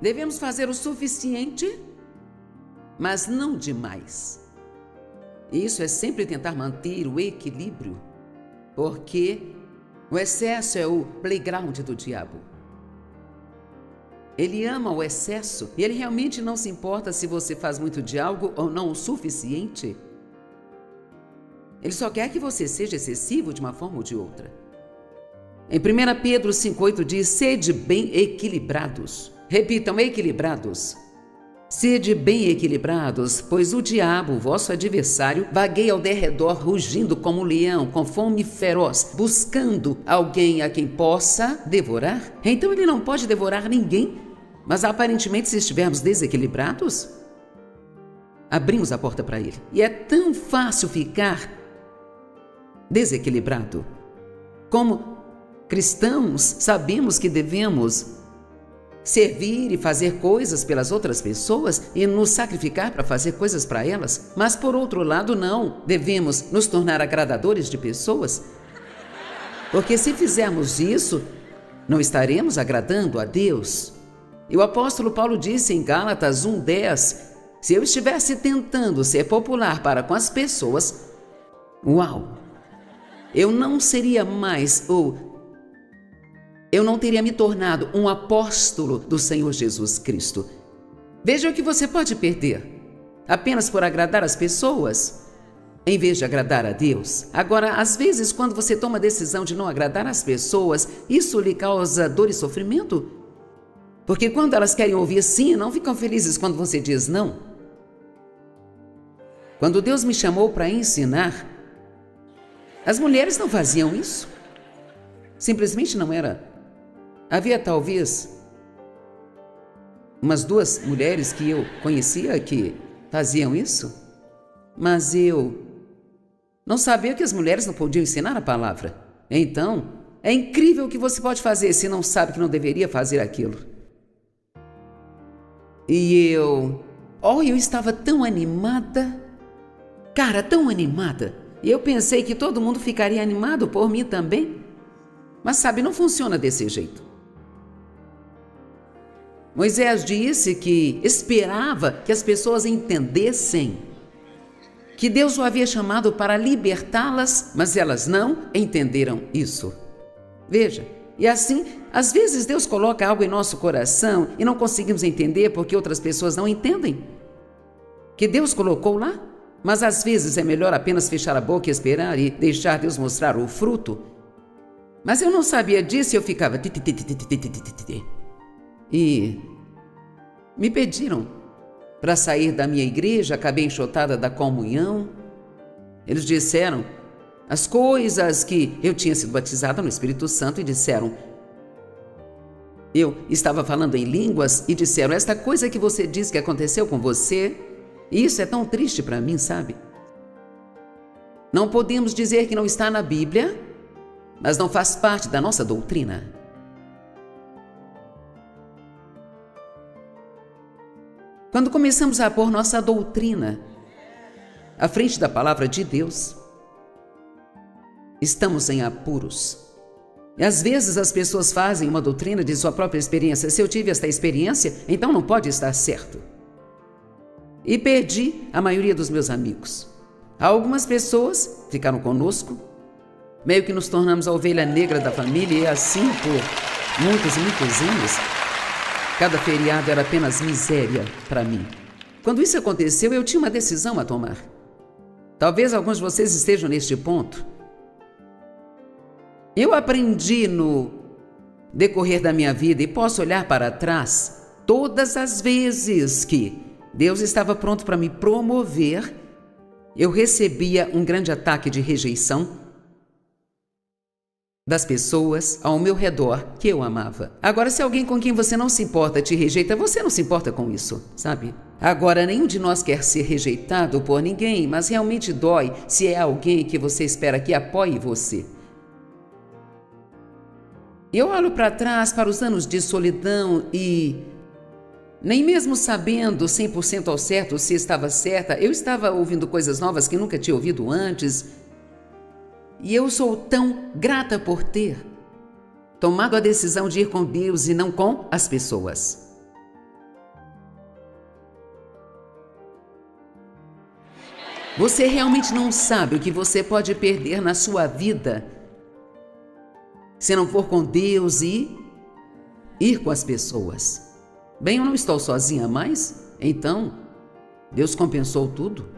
Devemos fazer o suficiente, mas não demais. Isso é sempre tentar manter o equilíbrio, porque o excesso é o playground do diabo. Ele ama o excesso e ele realmente não se importa se você faz muito de algo ou não o suficiente. Ele só quer que você seja excessivo de uma forma ou de outra. Em 1 Pedro 5,8 diz: sede bem equilibrados. Repitam: equilibrados. Sede bem equilibrados, pois o diabo, vosso adversário, vagueia ao derredor, rugindo como um leão, com fome feroz, buscando alguém a quem possa devorar. Então ele não pode devorar ninguém, mas aparentemente, se estivermos desequilibrados, abrimos a porta para ele. E é tão fácil ficar desequilibrado. Como cristãos, sabemos que devemos servir e fazer coisas pelas outras pessoas e nos sacrificar para fazer coisas para elas, mas por outro lado não devemos nos tornar agradadores de pessoas, porque se fizermos isso, não estaremos agradando a Deus. E o apóstolo Paulo disse em Gálatas 1:10, se eu estivesse tentando ser popular para com as pessoas, eu não seria mais eu não teria me tornado um apóstolo do Senhor Jesus Cristo. Veja o que você pode perder apenas por agradar as pessoas, em vez de agradar a Deus. Agora, às vezes, quando você toma a decisão de não agradar as pessoas, isso lhe causa dor e sofrimento, porque quando elas querem ouvir sim, não ficam felizes quando você diz não. Quando Deus me chamou para ensinar, as mulheres não faziam isso. Simplesmente não era. Havia talvez umas 2 mulheres que eu conhecia que faziam isso, mas eu não sabia que as mulheres não podiam ensinar a palavra. Então, é incrível o que você pode fazer se não sabe que não deveria fazer aquilo. E eu estava tão animada, tão animada. E eu pensei que todo mundo ficaria animado por mim também. Mas sabe, não funciona desse jeito. Moisés disse que esperava que as pessoas entendessem que Deus o havia chamado para libertá-las, mas elas não entenderam isso. Veja, e assim, às vezes Deus coloca algo em nosso coração e não conseguimos entender porque outras pessoas não entendem que Deus colocou lá, mas às vezes é melhor apenas fechar a boca e esperar e deixar Deus mostrar o fruto. Mas eu não sabia disso e eu ficava... E me pediram para sair da minha igreja, acabei enxotada da comunhão. Eles disseram as coisas que eu tinha sido batizada no Espírito Santo e disseram... Eu estava falando em línguas e disseram, esta coisa que você diz que aconteceu com você, isso é tão triste para mim, sabe? Não podemos dizer que não está na Bíblia, mas não faz parte da nossa doutrina. Quando começamos a pôr nossa doutrina à frente da palavra de Deus, estamos em apuros. E às vezes as pessoas fazem uma doutrina de sua própria experiência. Se eu tive esta experiência, então não pode estar certo. E perdi a maioria dos meus amigos. Algumas pessoas ficaram conosco, meio que nos tornamos a ovelha negra da família e assim por muitos e muitos anos. Cada feriado era apenas miséria para mim. Quando isso aconteceu, eu tinha uma decisão a tomar. Talvez alguns de vocês estejam neste ponto. Eu aprendi no decorrer da minha vida e posso olhar para trás todas as vezes que Deus estava pronto para me promover, eu recebia um grande ataque de rejeição das pessoas ao meu redor que eu amava. Agora, se alguém com quem você não se importa te rejeita, você não se importa com isso, sabe? Agora, nenhum de nós quer ser rejeitado por ninguém, mas realmente dói se é alguém que você espera que apoie você. Eu olho para trás para os anos de solidão e, nem mesmo sabendo 100% ao certo se estava certa, eu estava ouvindo coisas novas que nunca tinha ouvido antes. E eu sou tão grata por ter tomado a decisão de ir com Deus e não com as pessoas. Você realmente não sabe o que você pode perder na sua vida se não for com Deus e ir com as pessoas. Bem, eu não estou sozinha mais, então Deus compensou tudo.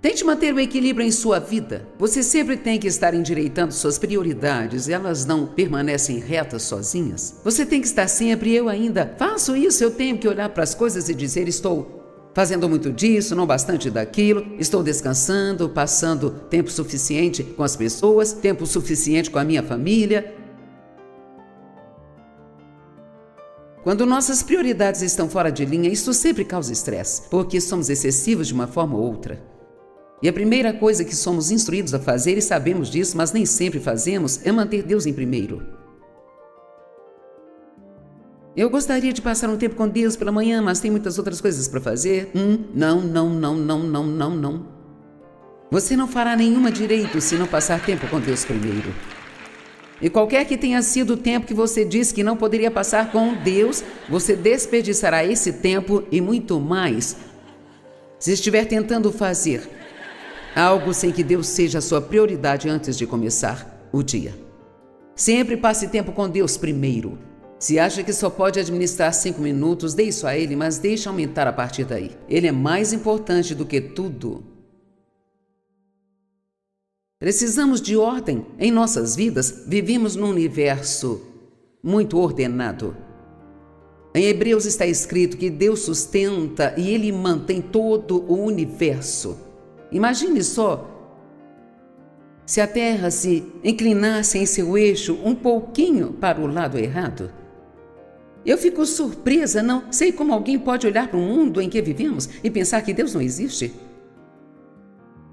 Tente manter o equilíbrio em sua vida. Você sempre tem que estar endireitando suas prioridades, elas não permanecem retas sozinhas. Você tem que estar sempre, eu ainda faço isso, eu tenho que olhar para as coisas e dizer, estou fazendo muito disso, não bastante daquilo, estou descansando, passando tempo suficiente com as pessoas, tempo suficiente com a minha família. Quando nossas prioridades estão fora de linha, isso sempre causa estresse, porque somos excessivos de uma forma ou outra. E a primeira coisa que somos instruídos a fazer, e sabemos disso, mas nem sempre fazemos, é manter Deus em primeiro. Eu gostaria de passar um tempo com Deus pela manhã, mas tem muitas outras coisas para fazer. Não. Você não fará nenhuma direito se não passar tempo com Deus primeiro. E qualquer que tenha sido o tempo que você disse que não poderia passar com Deus, você desperdiçará esse tempo e muito mais se estiver tentando fazer algo sem que Deus seja a sua prioridade antes de começar o dia. Sempre passe tempo com Deus primeiro. Se acha que só pode administrar 5 minutos, dê isso a Ele, mas deixe aumentar a partir daí. Ele é mais importante do que tudo. Precisamos de ordem em nossas vidas. Vivemos num universo muito ordenado. Em Hebreus está escrito que Deus sustenta e Ele mantém todo o universo. Imagine só se a Terra se inclinasse em seu eixo um pouquinho para o lado errado. Eu fico surpresa, não sei como alguém pode olhar para o mundo em que vivemos e pensar que Deus não existe.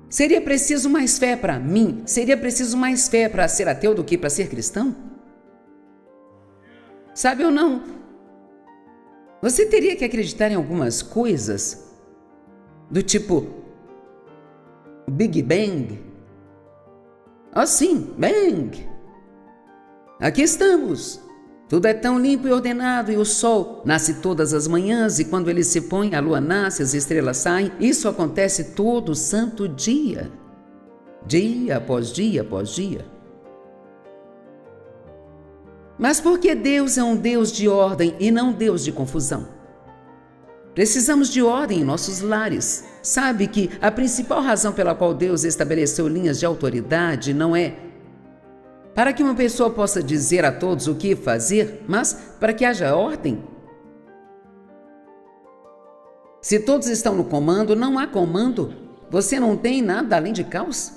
Seria preciso mais fé para mim? Seria preciso mais fé para ser ateu do que para ser cristão? Sabe ou não? Você teria que acreditar em algumas coisas do tipo Big Bang. Sim, Bang. Aqui estamos. Tudo é tão limpo e ordenado e o sol nasce todas as manhãs e quando ele se põe, a lua nasce, as estrelas saem. Isso acontece todo santo dia. Dia após dia após dia. Mas por que Deus é um Deus de ordem e não Deus de confusão? Precisamos de ordem em nossos lares. Sabe que a principal razão pela qual Deus estabeleceu linhas de autoridade não é para que uma pessoa possa dizer a todos o que fazer, mas para que haja ordem. Se todos estão no comando, não há comando. Você não tem nada além de caos.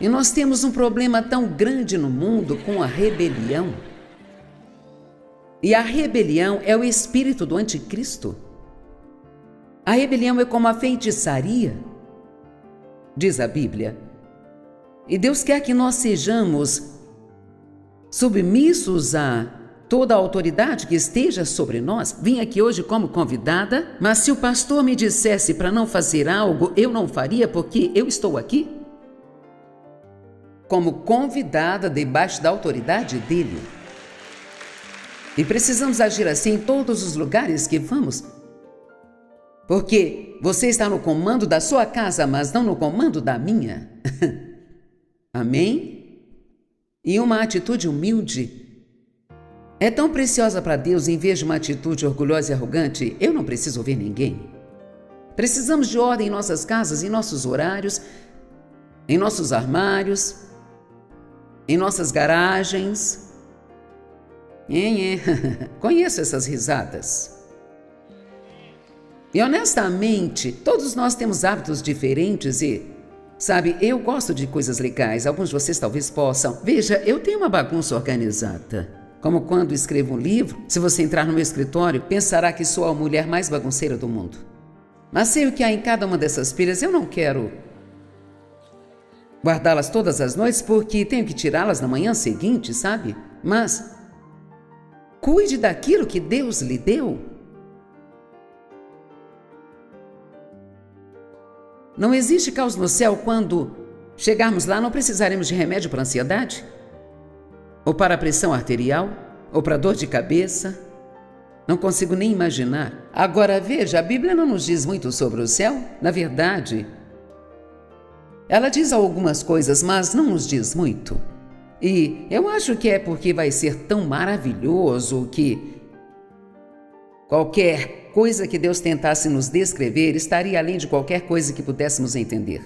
E nós temos um problema tão grande no mundo com a rebelião. E a rebelião é o espírito do anticristo. A rebelião é como a feitiçaria, diz a Bíblia. E Deus quer que nós sejamos submissos a toda a autoridade que esteja sobre nós. Vim aqui hoje como convidada, mas se o pastor me dissesse para não fazer algo, eu não faria porque eu estou aqui como convidada debaixo da autoridade dele. E precisamos agir assim em todos os lugares que vamos. Porque você está no comando da sua casa, mas não no comando da minha. Amém? E uma atitude humilde é tão preciosa para Deus em vez de uma atitude orgulhosa e arrogante. Eu não preciso ouvir ninguém. Precisamos de ordem em nossas casas, em nossos horários, em nossos armários, em nossas garagens. Conheço essas risadas. E honestamente, todos nós temos hábitos diferentes e, sabe, eu gosto de coisas legais, alguns de vocês talvez possam. Veja, eu tenho uma bagunça organizada. Como quando escrevo um livro, se você entrar no meu escritório, pensará que sou a mulher mais bagunceira do mundo. Mas sei o que há em cada uma dessas pilhas, eu não quero guardá-las todas as noites porque tenho que tirá-las na manhã seguinte, sabe? Mas cuide daquilo que Deus lhe deu. Não existe caos no céu quando chegarmos lá, não precisaremos de remédio para ansiedade, ou para a pressão arterial, ou para dor de cabeça. Não consigo nem imaginar. Agora veja, a Bíblia não nos diz muito sobre o céu. Na verdade, ela diz algumas coisas, mas não nos diz muito. E eu acho que é porque vai ser tão maravilhoso que qualquer coisa que Deus tentasse nos descrever estaria além de qualquer coisa que pudéssemos entender.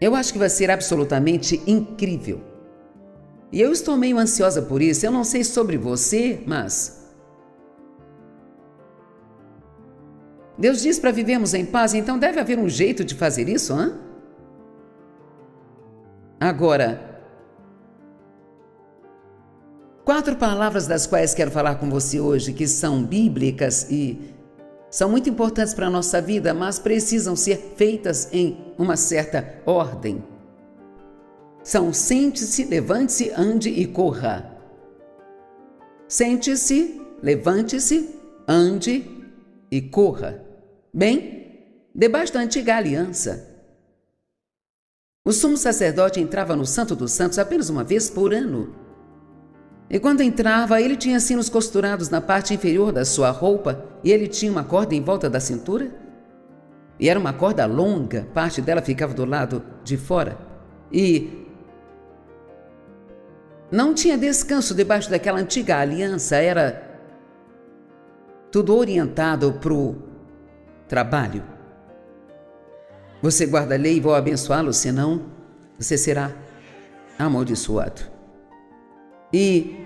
Eu acho que vai ser absolutamente incrível. E eu estou meio ansiosa por isso. Eu não sei sobre você, mas Deus diz para vivermos em paz, então deve haver um jeito de fazer isso, hã? Agora, 4 palavras das quais quero falar com você hoje, que são bíblicas e são muito importantes para a nossa vida, mas precisam ser feitas em uma certa ordem. São sente-se, levante-se, ande e corra. Sente-se, levante-se, ande e corra. Bem, debaixo da antiga aliança, o sumo sacerdote entrava no Santo dos Santos apenas uma vez por ano. E quando entrava, ele tinha sinos costurados na parte inferior da sua roupa e ele tinha uma corda em volta da cintura. E era uma corda longa, parte dela ficava do lado de fora. E não tinha descanso debaixo daquela antiga aliança, era tudo orientado para o trabalho. Você guarda a lei e vou abençoá-lo, senão você será amaldiçoado. E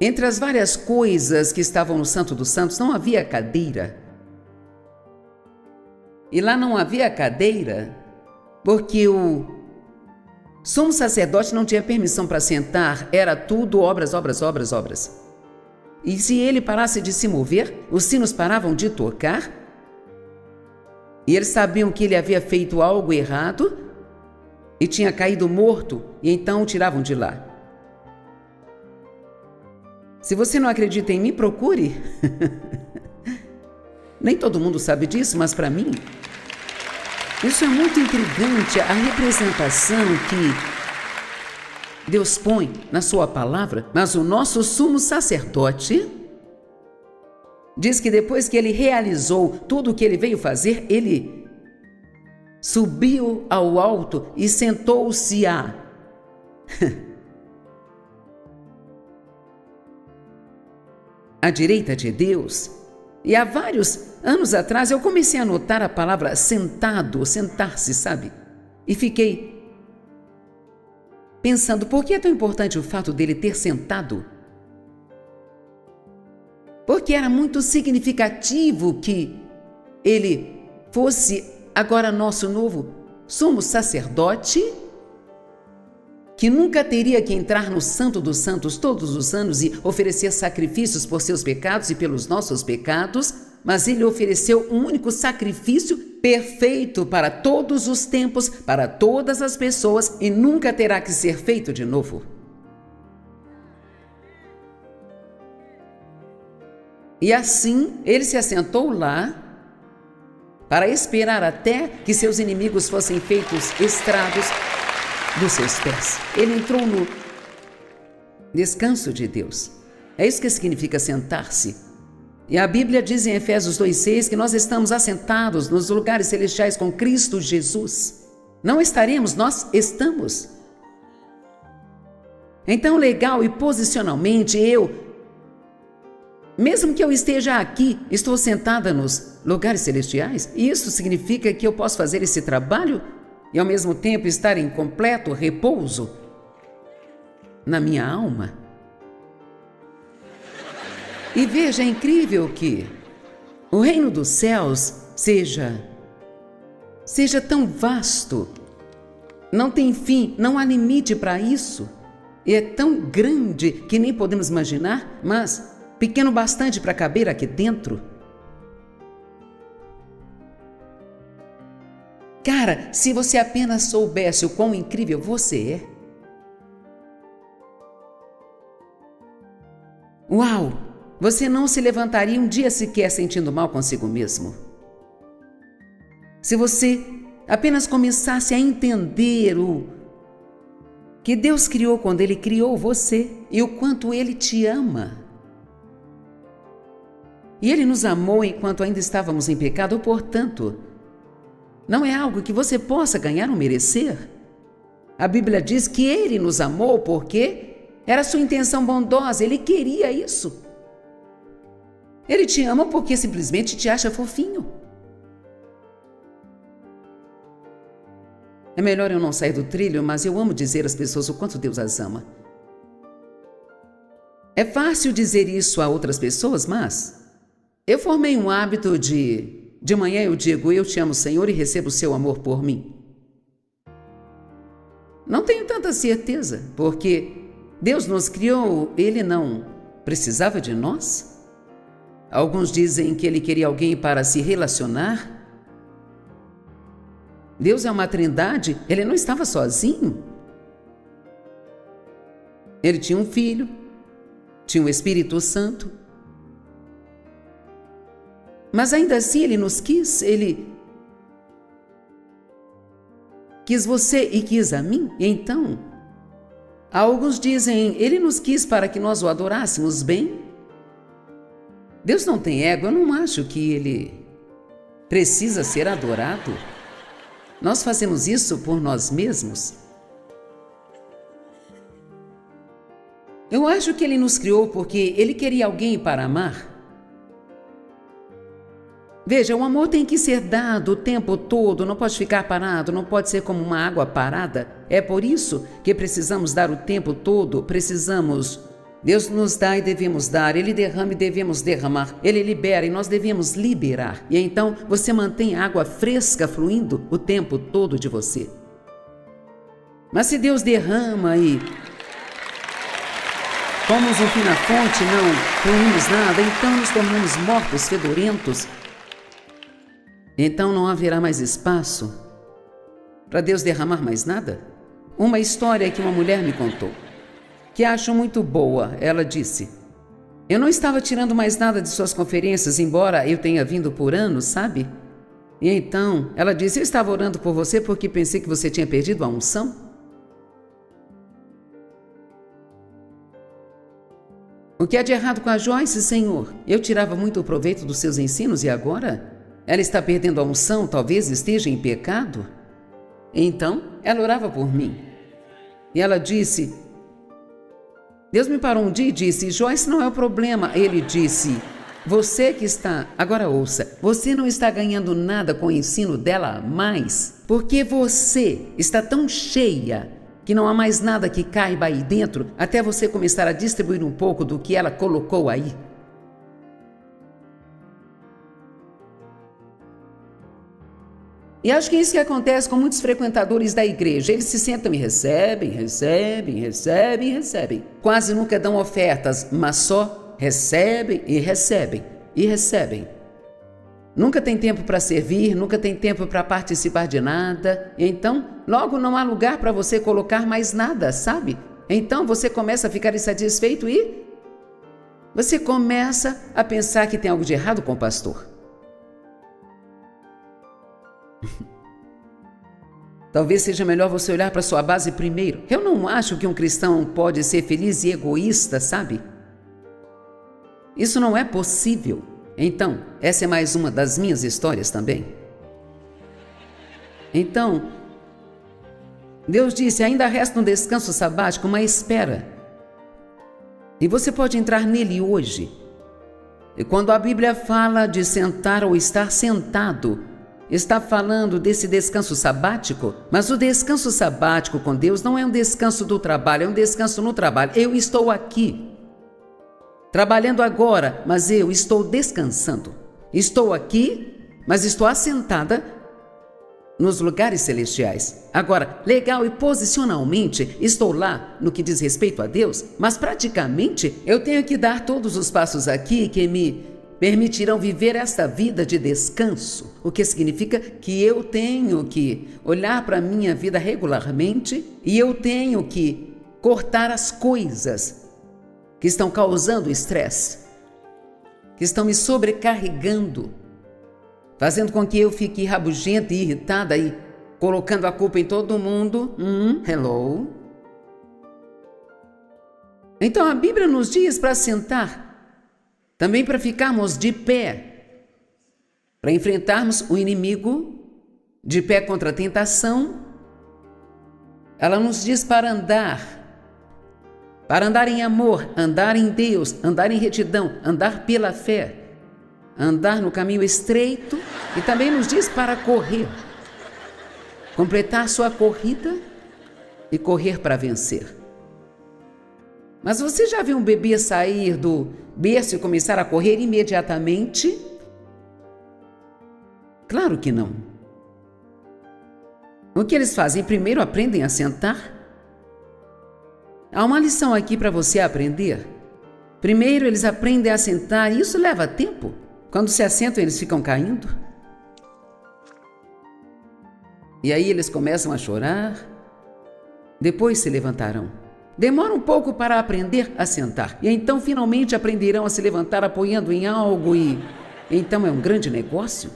entre as várias coisas que estavam no Santo dos Santos, não havia cadeira. E lá não havia cadeira porque o sumo sacerdote não tinha permissão para sentar, era tudo obras, obras, obras, obras. E se ele parasse de se mover, os sinos paravam de tocar, e eles sabiam que ele havia feito algo errado e tinha caído morto, e então o tiravam de lá. Se você não acredita em mim, procure. Nem todo mundo sabe disso, mas para mim, isso é muito intrigante, a representação que Deus põe na sua palavra. Mas o nosso sumo sacerdote diz que depois que ele realizou tudo o que ele veio fazer, ele subiu ao alto e sentou-se à direita de Deus. E há vários anos atrás eu comecei a notar a palavra sentado, sentar-se, sabe? E fiquei pensando, por que é tão importante o fato dele ter sentado? Porque era muito significativo que ele fosse agora nosso novo sumo sacerdote, que nunca teria que entrar no Santo dos Santos todos os anos e oferecer sacrifícios por seus pecados e pelos nossos pecados, mas ele ofereceu um único sacrifício perfeito para todos os tempos, para todas as pessoas, e nunca terá que ser feito de novo. E assim ele se assentou lá para esperar até que seus inimigos fossem feitos estragos dos seus pés. Ele entrou no descanso de Deus. É isso que significa sentar-se. E a Bíblia diz em Efésios 2,6 que nós estamos assentados nos lugares celestiais com Cristo Jesus. Não estaremos, nós estamos. Então, legal e posicionalmente, mesmo que eu esteja aqui, estou sentada nos lugares celestiais, e isso significa que eu posso fazer esse trabalho e ao mesmo tempo estar em completo repouso na minha alma. E veja, é incrível que o reino dos céus seja tão vasto, não tem fim, não há limite para isso, e é tão grande que nem podemos imaginar, mas pequeno bastante para caber aqui dentro. Cara, se você apenas soubesse o quão incrível você é. Uau! Você não se levantaria um dia sequer sentindo mal consigo mesmo. Se você apenas começasse a entender que Deus criou quando Ele criou você e o quanto Ele te ama. E Ele nos amou enquanto ainda estávamos em pecado, portanto, não é algo que você possa ganhar ou merecer. A Bíblia diz que Ele nos amou porque era sua intenção bondosa, Ele queria isso. Ele te ama porque simplesmente te acha fofinho. É melhor eu não sair do trilho, mas eu amo dizer às pessoas o quanto Deus as ama. É fácil dizer isso a outras pessoas, mas eu formei um hábito de manhã eu digo, eu te amo, Senhor, e recebo o seu amor por mim. Não tenho tanta certeza, porque Deus nos criou, Ele não precisava de nós. Alguns dizem que Ele queria alguém para se relacionar. Deus é uma trindade, Ele não estava sozinho. Ele tinha um filho, tinha o Espírito Santo. Mas ainda assim Ele nos quis, Ele quis você e quis a mim. Então, alguns dizem, Ele nos quis para que nós o adorássemos bem. Deus não tem ego, eu não acho que Ele precisa ser adorado. Nós fazemos isso por nós mesmos. Eu acho que Ele nos criou porque Ele queria alguém para amar. Veja, o amor tem que ser dado o tempo todo, não pode ficar parado, não pode ser como uma água parada. É por isso que precisamos dar o tempo todo, Deus nos dá e devemos dar, Ele derrama e devemos derramar, Ele libera e nós devemos liberar. E então você mantém a água fresca fluindo o tempo todo de você. Mas se Deus derrama e pomos um fim na fonte, não fluímos nada, então nos tornamos mortos, fedorentos. Então não haverá mais espaço para Deus derramar mais nada? Uma história que uma mulher me contou, que acho muito boa. Ela disse, eu não estava tirando mais nada de suas conferências, embora eu tenha vindo por anos, sabe? E então, ela disse, eu estava orando por você porque pensei que você tinha perdido a unção. O que há de errado com a Joyce, Senhor? Eu tirava muito proveito dos seus ensinos e agora ela está perdendo a unção, talvez esteja em pecado? Então, ela orava por mim. E ela disse, Deus me parou um dia e disse, Joyce não é o problema. Ele disse, você que está, agora ouça, você não está ganhando nada com o ensino dela mais, porque você está tão cheia que não há mais nada que caiba aí dentro até você começar a distribuir um pouco do que ela colocou aí. E acho que é isso que acontece com muitos frequentadores da igreja. Eles se sentam e recebem. Quase nunca dão ofertas, mas só recebem. Nunca tem tempo para servir, nunca tem tempo para participar de nada. Então, logo não há lugar para você colocar mais nada, sabe? Então você começa a ficar insatisfeito e você começa a pensar que tem algo de errado com o pastor. Talvez seja melhor você olhar para sua base primeiro. Eu não acho que um cristão pode ser feliz e egoísta, sabe? Isso não é possível. Então, essa é mais uma das minhas histórias também. Então, Deus disse, ainda resta um descanso sabático, mas espera. E você pode entrar nele hoje. E quando a Bíblia fala de sentar ou estar sentado, está falando desse descanso sabático, mas o descanso sabático com Deus não é um descanso do trabalho, é um descanso no trabalho. Eu estou aqui, trabalhando agora, mas eu estou descansando. Estou aqui, mas estou assentada nos lugares celestiais. Agora, legal e posicionalmente, estou lá no que diz respeito a Deus, mas praticamente eu tenho que dar todos os passos aqui que me permitirão viver esta vida de descanso, o que significa que eu tenho que olhar para a minha vida regularmente e eu tenho que cortar as coisas que estão causando estresse, que estão me sobrecarregando, fazendo com que eu fique rabugenta e irritada e colocando a culpa em todo mundo. Hello? Então a Bíblia nos diz para sentar, também para ficarmos de pé, para enfrentarmos o inimigo, de pé contra a tentação. Ela nos diz para andar em amor, andar em Deus, andar em retidão, andar pela fé, andar no caminho estreito, e também nos diz para correr, completar sua corrida e correr para vencer. Mas você já viu um bebê sair do berço e começar a correr imediatamente? Claro que não. O que eles fazem? Primeiro aprendem a sentar. Há uma lição aqui para você aprender. Primeiro eles aprendem a sentar e isso leva tempo. Quando se assentam eles ficam caindo. E aí eles começam a chorar. Depois se levantarão. Demora um pouco para aprender a sentar. E então finalmente aprenderão a se levantar apoiando em algo e... Então é um grande negócio.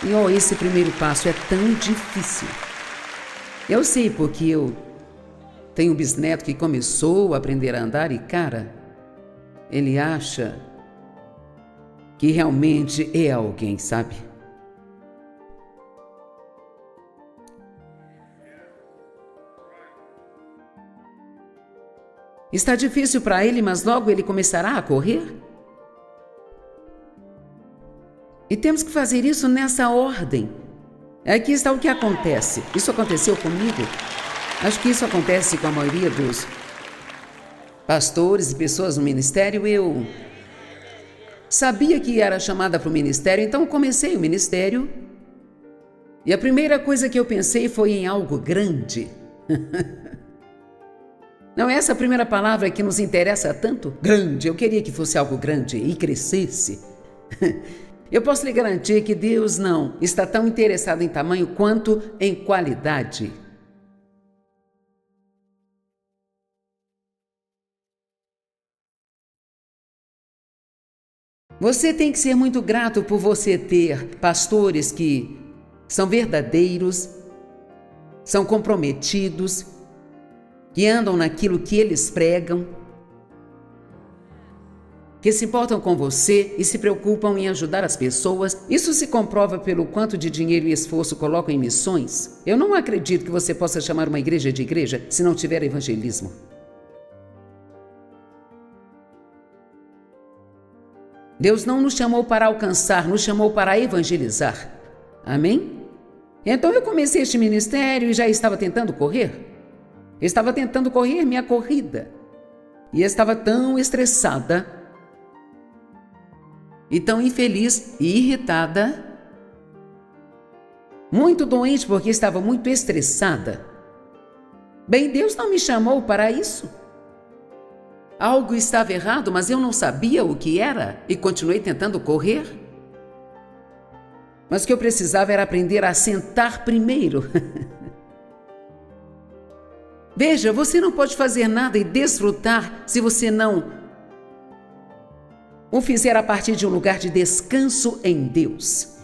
E esse primeiro passo é tão difícil. Eu sei porque eu tenho um bisneto que começou a aprender a andar e, cara, ele acha que realmente é alguém, sabe? Está difícil para ele, mas logo ele começará a correr. E temos que fazer isso nessa ordem. Aqui está o que acontece. Isso aconteceu comigo. Acho que isso acontece com a maioria dos pastores e pessoas no ministério. Eu sabia que era chamada para o ministério, então comecei o ministério. E a primeira coisa que eu pensei foi em algo grande. Não é essa a primeira palavra que nos interessa tanto? Grande. Eu queria que fosse algo grande e crescesse. Eu posso lhe garantir que Deus não está tão interessado em tamanho quanto em qualidade. Você tem que ser muito grato por você ter pastores que são verdadeiros, são comprometidos, que andam naquilo que eles pregam, que se importam com você e se preocupam em ajudar as pessoas. Isso se comprova pelo quanto de dinheiro e esforço colocam em missões. Eu não acredito que você possa chamar uma igreja de igreja se não tiver evangelismo. Deus não nos chamou para alcançar, nos chamou para evangelizar. Amém? Então eu comecei este ministério e já estava tentando correr. Estava tentando correr minha corrida. E estava tão estressada e tão infeliz e irritada, muito doente porque estava muito estressada. Bem, Deus não me chamou para isso. Algo estava errado, mas eu não sabia o que era e continuei tentando correr. Mas o que eu precisava era aprender a sentar primeiro. Veja, você não pode fazer nada e desfrutar se você não o fizer a partir de um lugar de descanso em Deus.